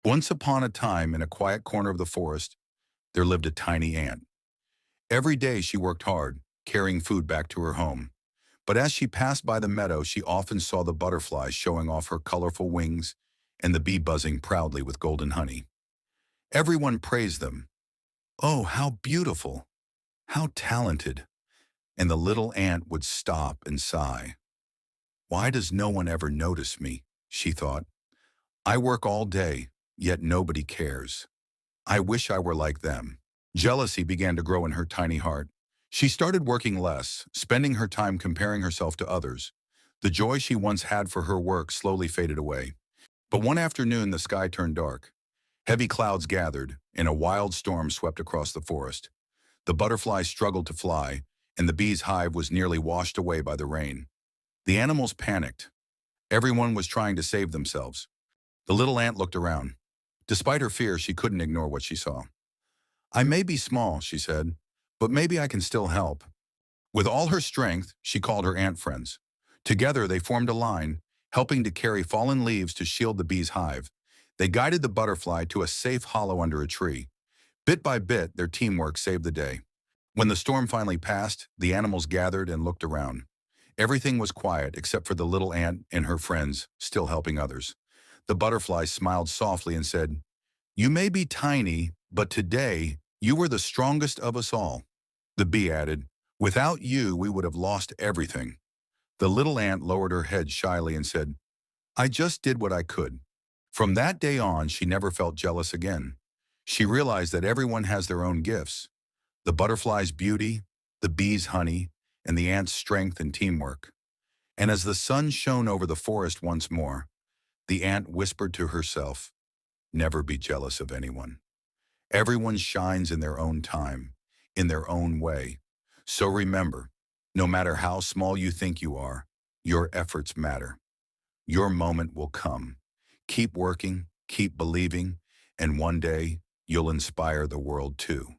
Once upon a time, in a quiet corner of the forest, there lived a tiny ant. Every day she worked hard, carrying food back to her home. But as she passed by the meadow, she often saw the butterflies showing off her colorful wings and the bee buzzing proudly with golden honey. Everyone praised them. "Oh, how beautiful! How talented!" And the little ant would stop and sigh. "Why does no one ever notice me?" she thought. "I work all day, yet nobody cares. I wish I were like them." Jealousy began to grow in her tiny heart. She started working less, spending her time comparing herself to others. The joy she once had for her work slowly faded away. But one afternoon, the sky turned dark. Heavy clouds gathered, and a wild storm swept across the forest. The butterflies struggled to fly, and the bee's hive was nearly washed away by the rain. The animals panicked. Everyone was trying to save themselves. The little ant looked around. Despite her fear, she couldn't ignore what she saw. "I may be small," she said, "but maybe I can still help." With all her strength, she called her ant friends. Together, they formed a line, helping to carry fallen leaves to shield the bee's hive. They guided the butterfly to a safe hollow under a tree. Bit by bit, their teamwork saved the day. When the storm finally passed, the animals gathered and looked around. Everything was quiet except for the little ant and her friends, still helping others. The butterfly smiled softly and said, "You may be tiny, but today you were the strongest of us all." The bee added, "Without you, we would have lost everything." The little ant lowered her head shyly and said, "I just did what I could." From that day on, she never felt jealous again. She realized that everyone has their own gifts: the butterfly's beauty, the bee's honey, and the ant's strength and teamwork. And as the sun shone over the forest once more, the ant whispered to herself, "Never be jealous of anyone. Everyone shines in their own time, in their own way. So remember, no matter how small you think you are, your efforts matter. Your moment will come. Keep working, keep believing, and one day you'll inspire the world too."